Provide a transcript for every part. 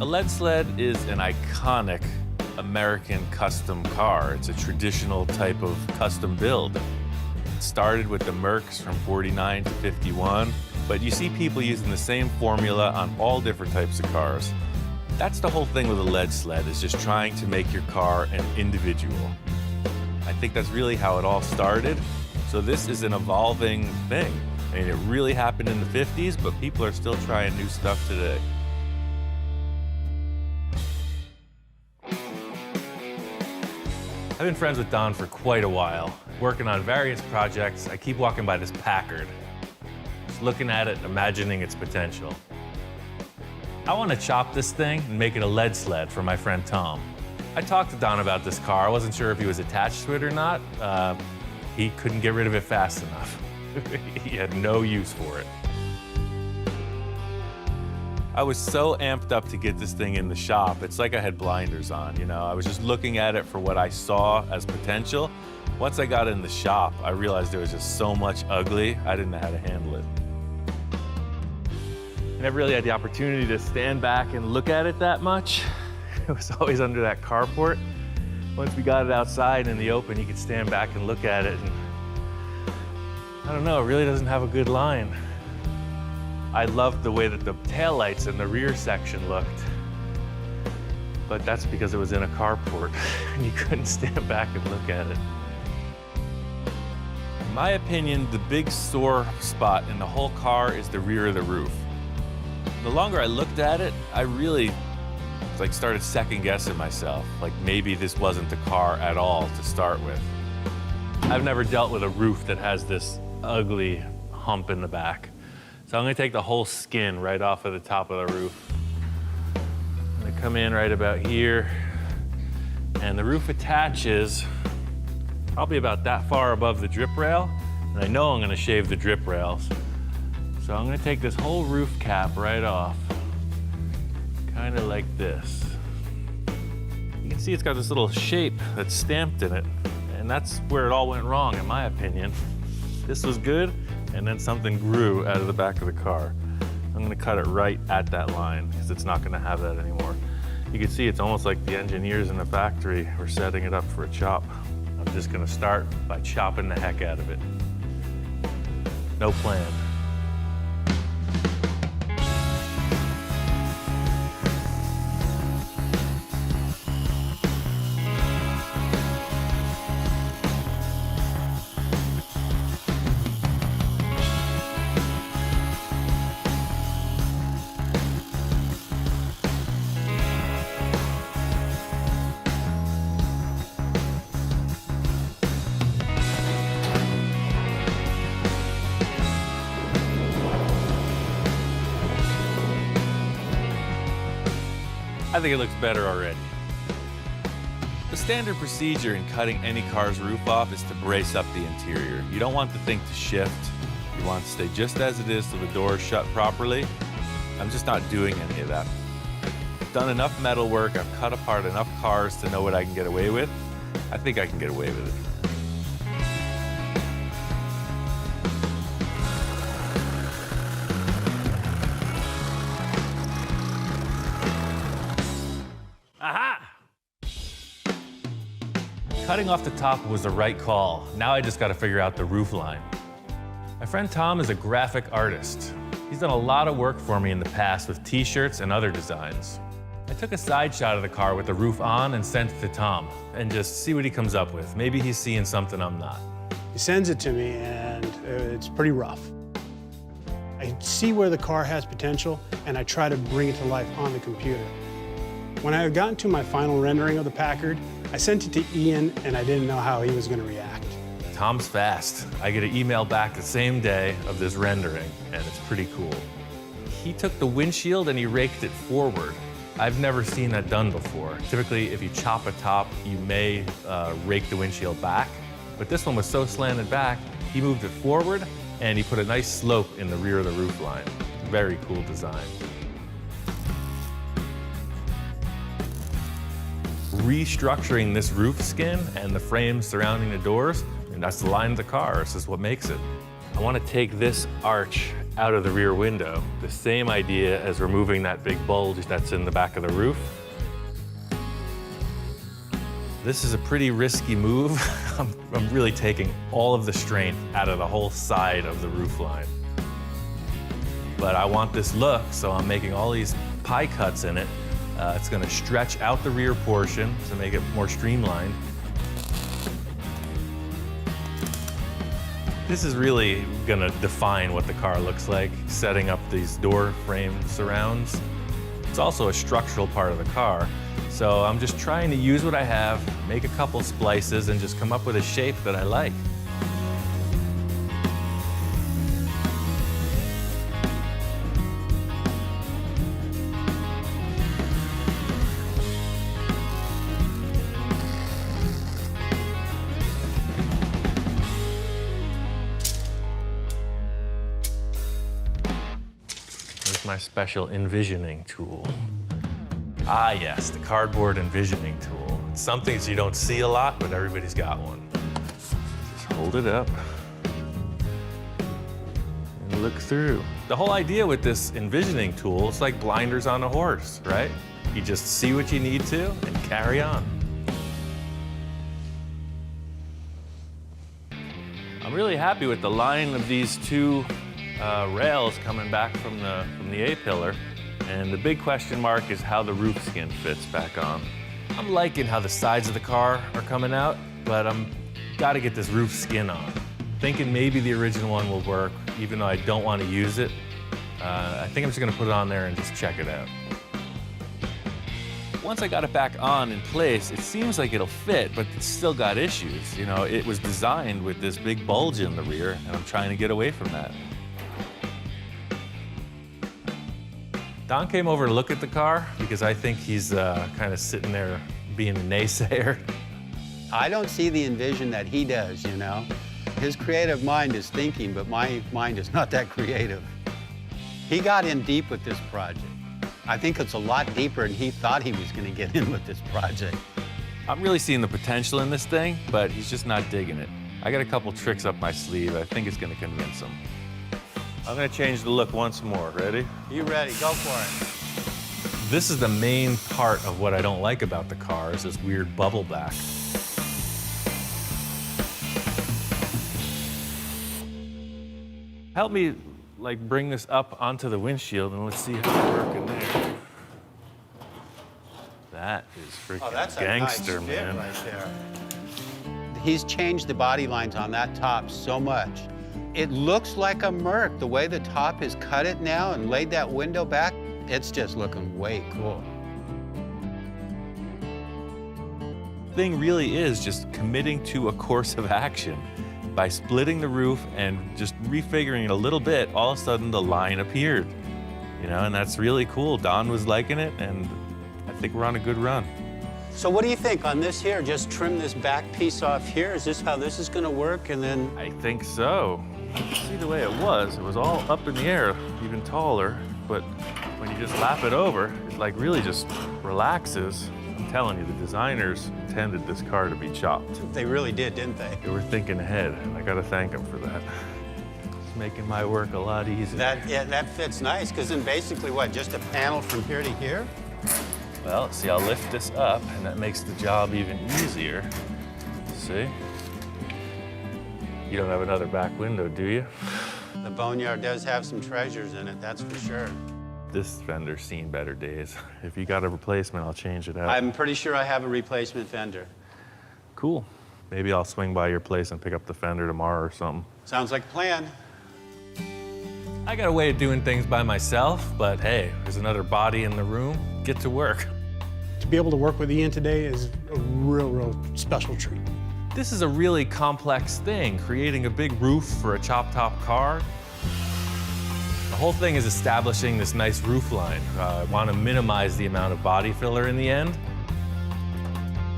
A lead sled is an iconic American custom car. It's a traditional type of custom build. It started with the Mercs from 49 to 51, but you see people using the same formula on all different types of cars. That's the whole thing with a lead sled, is just trying to make your car an individual. I think that's really how it all started. So this is an evolving thing. I mean, it really happened in the 50s, but people are still trying new stuff today. I've been friends with Don for quite a while, working on various projects. I keep walking by this Packard, just looking at it, imagining its potential. I want to chop this thing and make it a lead sled for my friend Tom. I talked to Don about this car. I wasn't sure if he was attached to it or not. He couldn't get rid of it fast enough. He had no use for it. I was so amped up to get this thing in the shop. It's like I had blinders on, you know? I was just looking at it for what I saw as potential. Once I got it in the shop, I realized there was just so much ugly, I didn't know how to handle it. I never really had the opportunity to stand back and look at it that much. It was always under that carport. Once we got it outside in the open, you could stand back and look at it, and I don't know, it really doesn't have a good line. I loved the way that the taillights in the rear section looked, but that's because it was in a carport and you couldn't stand back and look at it. In my opinion, the big sore spot in the whole car is the rear of the roof. The longer I looked at it, I really started second guessing myself. Like maybe this wasn't the car at all to start with. I've never dealt with a roof that has this ugly hump in the back. So I'm gonna take the whole skin right off of the top of the roof. I'm gonna come in right about here, and the roof attaches probably about that far above the drip rail, and I know I'm gonna shave the drip rails. So I'm gonna take this whole roof cap right off, kind of like this. You can see it's got this little shape that's stamped in it, and that's where it all went wrong, in my opinion. This was good, and then something grew out of the back of the car. I'm gonna cut it right at that line, because it's not gonna have that anymore. You can see it's almost like the engineers in the factory were setting it up for a chop. I'm just gonna start by chopping the heck out of it. No plan. I think it looks better already. The standard procedure in cutting any car's roof off is to brace up the interior. You don't want the thing to shift. You want it to stay just as it is so the door is shut properly. I'm just not doing any of that. I've done enough metal work, I've cut apart enough cars to know what I can get away with. I think I can get away with it. Aha! Cutting off the top was the right call. Now I just got to figure out the roof line. My friend Tom is a graphic artist. He's done a lot of work for me in the past with t-shirts and other designs. I took a side shot of the car with the roof on and sent it to Tom, and just see what he comes up with. Maybe he's seeing something I'm not. He sends it to me, and it's pretty rough. I see where the car has potential, and I try to bring it to life on the computer. When I had gotten to my final rendering of the Packard, I sent it to Ian, and I didn't know how he was going to react. Tom's fast. I get an email back the same day of this rendering, and it's pretty cool. He took the windshield and he raked it forward. I've never seen that done before. Typically, if you chop a top, you may rake the windshield back, but this one was so slanted back, he moved it forward, and he put a nice slope in the rear of the roof line. Very cool design. Restructuring this roof skin and the frames surrounding the doors, and that's the line of the car. This is what makes it. I want to take this arch out of the rear window. The same idea as removing that big bulge that's in the back of the roof. This is a pretty risky move. I'm really taking all of the strength out of the whole side of the roof line. But I want this look, so I'm making all these pie cuts in it. It's gonna stretch out the rear portion to make it more streamlined. This is really gonna define what the car looks like, setting up these door frame surrounds. It's also a structural part of the car. So I'm just trying to use what I have, make a couple splices, and just come up with a shape that I like. There's my special envisioning tool. Ah, yes, the cardboard envisioning tool. It's something that you don't see a lot, but everybody's got one. Just hold it up and look through. The whole idea with this envisioning tool, it's like blinders on a horse, right? You just see what you need to and carry on. I'm really happy with the line of these two rails coming back from the A-pillar. And the big question mark is how the roof skin fits back on. I'm liking how the sides of the car are coming out, but I'm gotta get this roof skin on. Thinking maybe the original one will work, even though I don't want to use it. I think I'm just gonna put it on there and just check it out. Once I got it back on in place, it seems like it'll fit, but it's still got issues. You know, it was designed with this big bulge in the rear, and I'm trying to get away from that. Don came over to look at the car because I think he's kind of sitting there being a naysayer. I don't see the envision that he does, you know? His creative mind is thinking, but my mind is not that creative. He got in deep with this project. I think it's a lot deeper than he thought he was going to get in with this project. I'm really seeing the potential in this thing, but he's just not digging it. I got a couple tricks up my sleeve. I think it's going to convince him. I'm gonna change the look once more. Ready? You ready? Go for it. This is the main part of what I don't like about the car, is this weird bubble back. Help me like bring this up onto the windshield and let's see how it's working there. That is freaking gangster, nice man. Right there. He's changed the body lines on that top so much. It looks like a Merc. The way the top has cut it now and laid that window back, it's just looking way cool. Thing really is just committing to a course of action. By splitting the roof and just refiguring it a little bit, all of a sudden the line appeared. You know, and that's really cool. Don was liking it, and I think we're on a good run. So what do you think on this here? Just trim this back piece off here? Is this how this is gonna work? And then I think so. See the way it was all up in the air, even taller, but when you just lap it over, it like really just relaxes. I'm telling you, the designers intended this car to be chopped. They really did, didn't they? They were thinking ahead. I gotta thank them for that. It's making my work a lot easier. That fits nice, because then basically what, just a panel from here to here? Well, see, I'll lift this up, and that makes the job even easier. See? You don't have another back window, do you? The Boneyard does have some treasures in it, that's for sure. This fender's seen better days. If you got a replacement, I'll change it out. I'm pretty sure I have a replacement fender. Cool. Maybe I'll swing by your place and pick up the fender tomorrow or something. Sounds like a plan. I got a way of doing things by myself, but hey, there's another body in the room. Get to work. To be able to work with Ian today is a real special treat. This is a really complex thing, creating a big roof for a chop-top car. The whole thing is establishing this nice roof line. I want to minimize the amount of body filler in the end.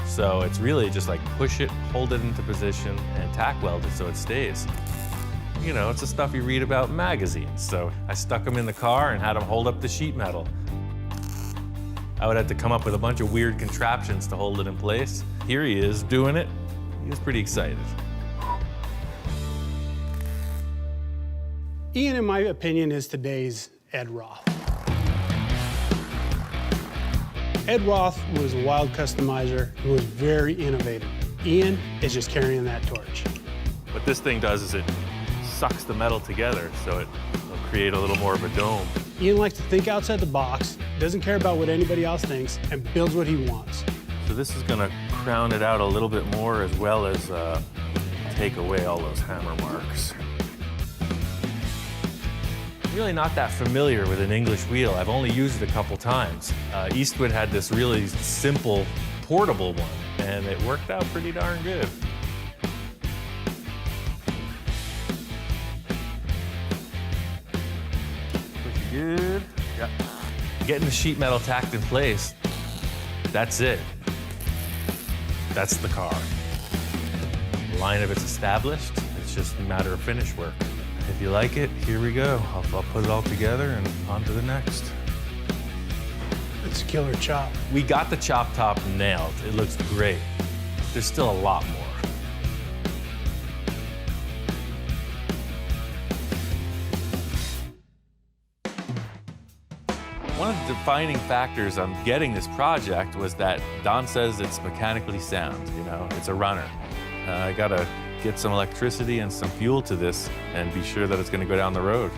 So it's really just like push it, hold it into position, and tack weld it so it stays. You know, it's the stuff you read about in magazines. So I stuck them in the car and had them hold up the sheet metal. I would have to come up with a bunch of weird contraptions to hold it in place. Here he is doing it. He was pretty excited. Ian, in my opinion, is today's Ed Roth. Ed Roth was a wild customizer who was very innovative. Ian is just carrying that torch. What this thing does is it sucks the metal together, so it'll create a little more of a dome. Ian likes to think outside the box, doesn't care about what anybody else thinks, and builds what he wants. So this is gonna crown it out a little bit more, as well as take away all those hammer marks. I'm really not that familiar with an English wheel. I've only used it a couple times. Eastwood had this really simple, portable one, and it worked out pretty darn good. Pretty good. Yeah. Getting the sheet metal tacked in place, that's it. That's the car. The line of it's established. It's just a matter of finish work. If you like it, here we go. I'll put it all together and on to the next. It's a killer chop. We got the chop top nailed. It looks great. There's still a lot more. One of the defining factors on getting this project was that Don says it's mechanically sound, you know, it's a runner. I gotta get some electricity and some fuel to this and be sure that it's gonna go down the road.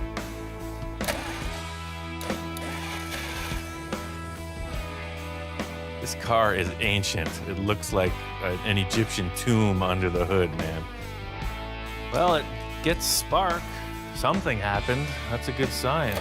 This car is ancient. It looks like an Egyptian tomb under the hood, man. Well, it gets spark. Something happened. That's a good sign.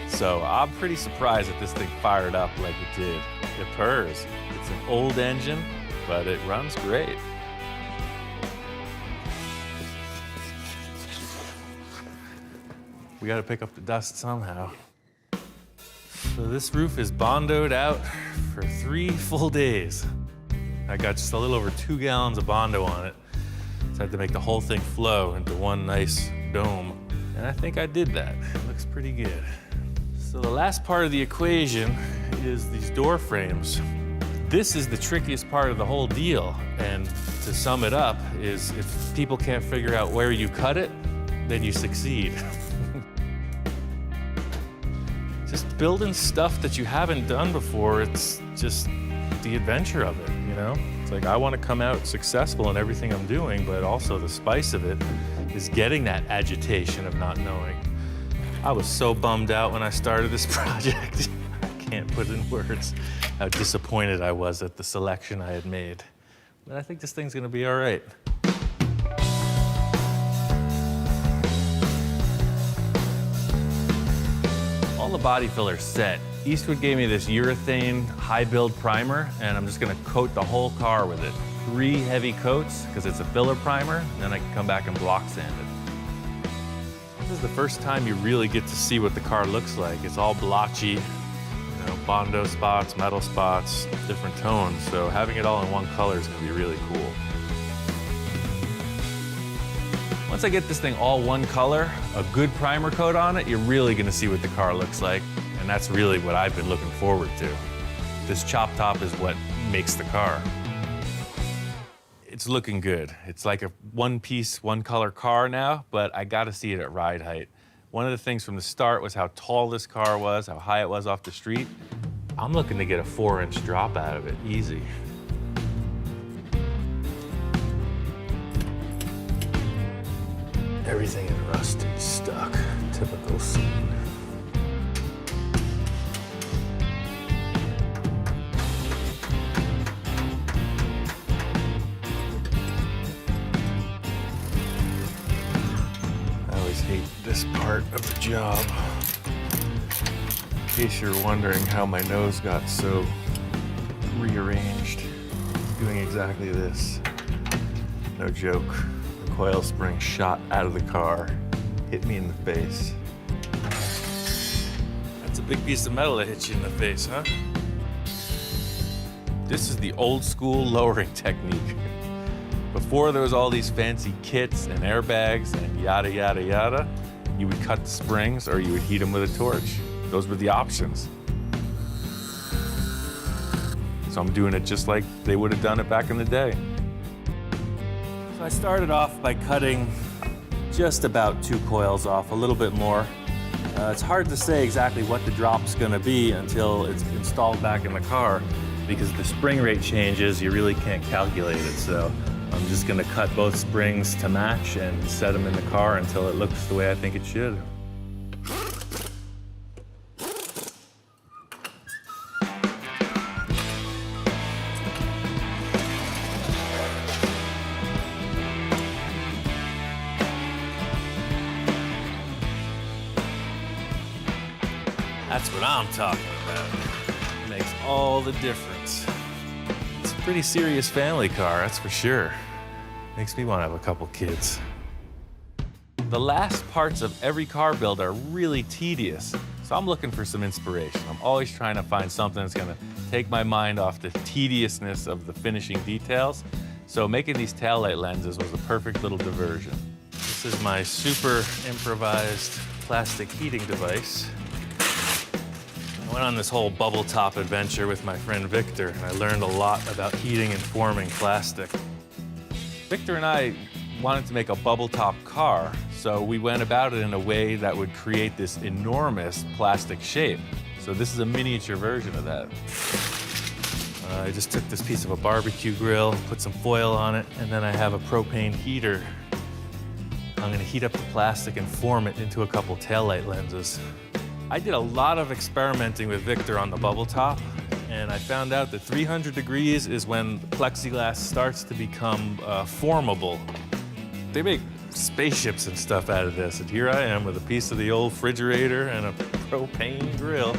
So I'm pretty surprised that this thing fired up like it did. It purrs. It's an old engine, but it runs great. We gotta pick up the dust somehow. So this roof is bondoed out for 3 full days. I got just a little over 2 gallons of Bondo on it. So I had to make the whole thing flow into one nice dome. And I think I did that. It looks pretty good. So the last part of the equation is these door frames. This is the trickiest part of the whole deal. And to sum it up is if people can't figure out where you cut it, then you succeed. Just building stuff that you haven't done before, it's just the adventure of it, you know? It's like I want to come out successful in everything I'm doing, but also the spice of it is getting that agitation of not knowing. I was so bummed out when I started this project. I can't put in words how disappointed I was at the selection I had made. But I think this thing's gonna be all right. All the body fillers set. Eastwood gave me this urethane high build primer, and I'm just gonna coat the whole car with it. 3 heavy coats, because it's a filler primer, and then I can come back and block sand it. This is the first time you really get to see what the car looks like. It's all blotchy, you know, Bondo spots, metal spots, different tones. So having it all in one color is gonna be really cool. Once I get this thing all one color, a good primer coat on it, you're really gonna see what the car looks like. And that's really what I've been looking forward to. This chop top is what makes the car. It's looking good. It's like a one-piece, one-color car now, but I gotta see it at ride height. One of the things from the start was how tall this car was, how high it was off the street. I'm looking to get a 4-inch drop out of it, easy. Everything is rusted, stuck, typical scene. Hate this part of the job. In case you're wondering how my nose got so rearranged, doing exactly this. No joke. The coil spring shot out of the car, hit me in the face. That's a big piece of metal that hit you in the face, huh? This is the old school lowering technique. Before there was all these fancy kits and airbags and yada, yada, yada, you would cut the springs or you would heat them with a torch. Those were the options. So I'm doing it just like they would have done it back in the day. So I started off by cutting just about 2 coils off, a little bit more. It's hard to say exactly what the drop's gonna be until it's installed back in the car, because the spring rate changes, you really can't calculate it. So I'm just gonna cut both springs to match and set them in the car until it looks the way I think it should. That's what I'm talking about. It makes all the difference. It's a pretty serious family car, that's for sure. Makes me want to have a couple kids. The last parts of every car build are really tedious, so I'm looking for some inspiration. I'm always trying to find something that's gonna take my mind off the tediousness of the finishing details. So making these taillight lenses was a perfect little diversion. This is my super improvised plastic heating device. I went on this whole bubble top adventure with my friend Victor, and I learned a lot about heating and forming plastic. Victor and I wanted to make a bubble top car, so we went about it in a way that would create this enormous plastic shape. So this is a miniature version of that. I just took this piece of a barbecue grill, put some foil on it, and then I have a propane heater. I'm gonna heat up the plastic and form it into a couple taillight lenses. I did a lot of experimenting with Victor on the bubble top, and I found out that 300 degrees is when the plexiglass starts to become formable. They make spaceships and stuff out of this, and here I am with a piece of the old refrigerator and a propane grill.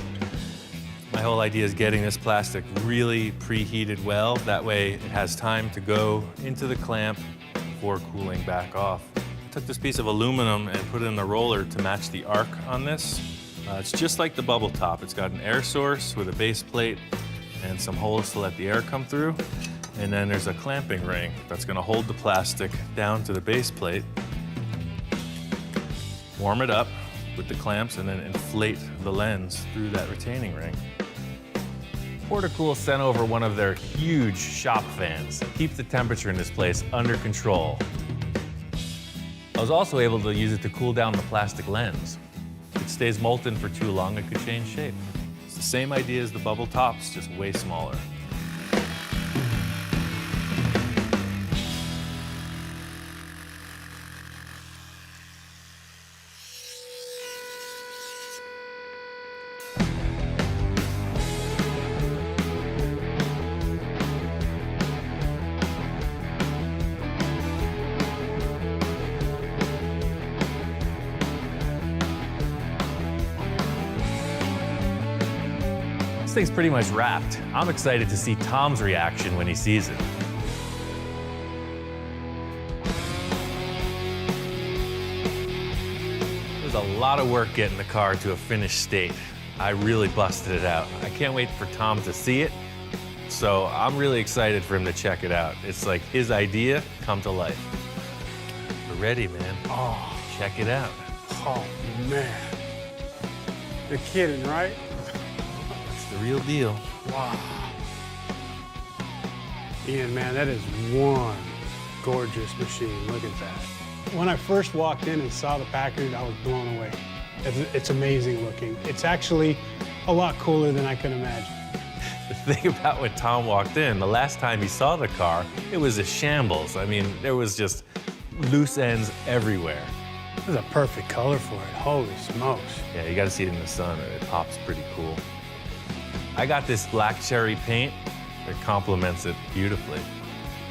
My whole idea is getting this plastic really preheated well. That way it has time to go into the clamp before cooling back off. I took this piece of aluminum and put it in the roller to match the arc on this. It's just like the bubble top. It's got an air source with a base plate and some holes to let the air come through. And then there's a clamping ring that's gonna hold the plastic down to the base plate. Warm it up with the clamps and then inflate the lens through that retaining ring. Portacool sent over one of their huge shop fans to keep the temperature in this place under control. I was also able to use it to cool down the plastic lens. If it stays molten for too long, it could change shape. It's the same idea as the bubble tops, just way smaller. This thing's pretty much wrapped. I'm excited to see Tom's reaction when he sees it. There's a lot of work getting the car to a finished state. I really busted it out. I can't wait for Tom to see it, so I'm really excited for him to check it out. It's like his idea come to life. We're ready, man. Oh, Check it out. oh man. You're kidding, right? It's the real deal. Wow. Ian, man, that is one gorgeous machine. Look at that. When I first walked in and saw the Packard, I was blown away. It's amazing looking. It's actually a lot cooler than I could imagine. The thing about when Tom walked in, the last time he saw the car, it was a shambles. I mean, there was just loose ends everywhere. This is a perfect color for it. Holy smokes. Yeah, you gotta see it in the sun, and it pops pretty cool. I got this black cherry paint that complements it beautifully.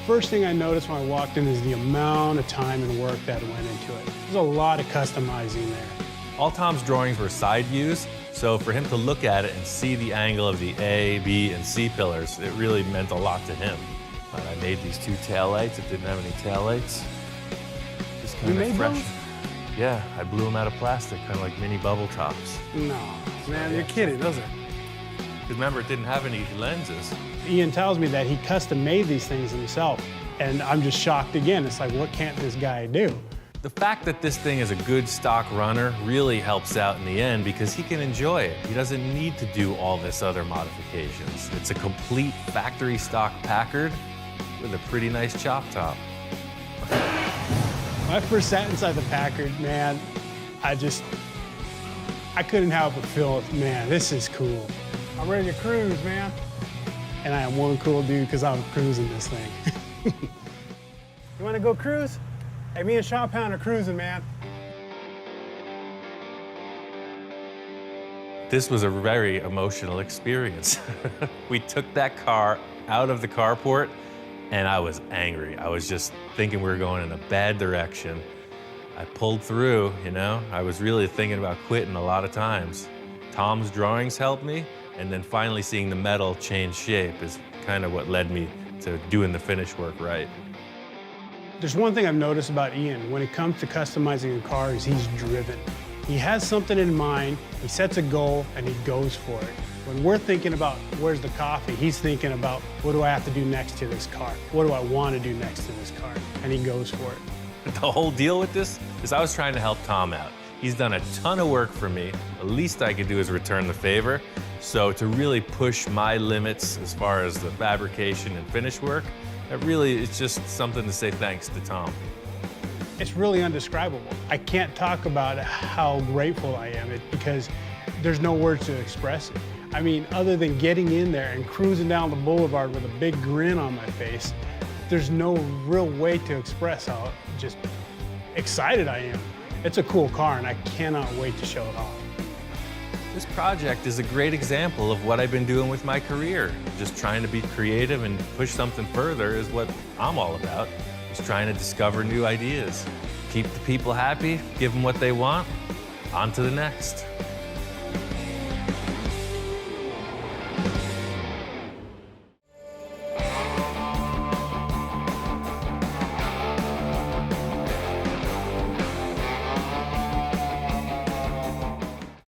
First thing I noticed when I walked in is the amount of time and work that went into it. There's a lot of customizing there. All Tom's drawings were side views, so for him to look at it and see the angle of the A, B, and C pillars, it really meant a lot to him. I made these two taillights. It didn't have any taillights. Just kind You of made fresh. those? Yeah, I blew them out of plastic, kind of like mini bubble tops. No, man, you're kidding, those are. Because remember, it didn't have any lenses. Ian tells me that he custom made these things himself, and I'm just shocked again. It's like, what can't this guy do? The fact that this thing is a good stock runner really helps out in the end because he can enjoy it. He doesn't need to do all this other modifications. It's a complete factory stock Packard with a pretty nice chop top. When I first sat inside the Packard, man, I couldn't help but feel, man, this is cool. I'm ready to cruise, man. And I am one cool dude because I'm cruising this thing. You want to go cruise? Hey, me and Sean Pound are cruising, man. This was a very emotional experience. We took that car out of the carport and I was angry. I was just thinking we were going in a bad direction. I pulled through, you know? I was really thinking about quitting a lot of times. Tom's drawings helped me, and then finally seeing the metal change shape is kind of what led me to doing the finish work right. There's one thing I've noticed about Ian. When it comes to customizing a car, is he's driven. He has something in mind, he sets a goal, and he goes for it. When we're thinking about where's the coffee, he's thinking about what do I have to do next to this car? What do I want to do next to this car? And he goes for it. The whole deal with this is I was trying to help Tom out. He's done a ton of work for me. The least I could do is return the favor. So to really push my limits as far as the fabrication and finish work, it's just something to say thanks to Tom. It's really undescribable. I can't talk about how grateful I am because there's no words to express it. I mean, other than getting in there and cruising down the boulevard with a big grin on my face, there's no real way to express how just excited I am. It's a cool car and I cannot wait to show it off. This project is a great example of what I've been doing with my career. Just trying to be creative and push something further is what I'm all about. Just trying to discover new ideas. Keep the people happy, give them what they want, on to the next.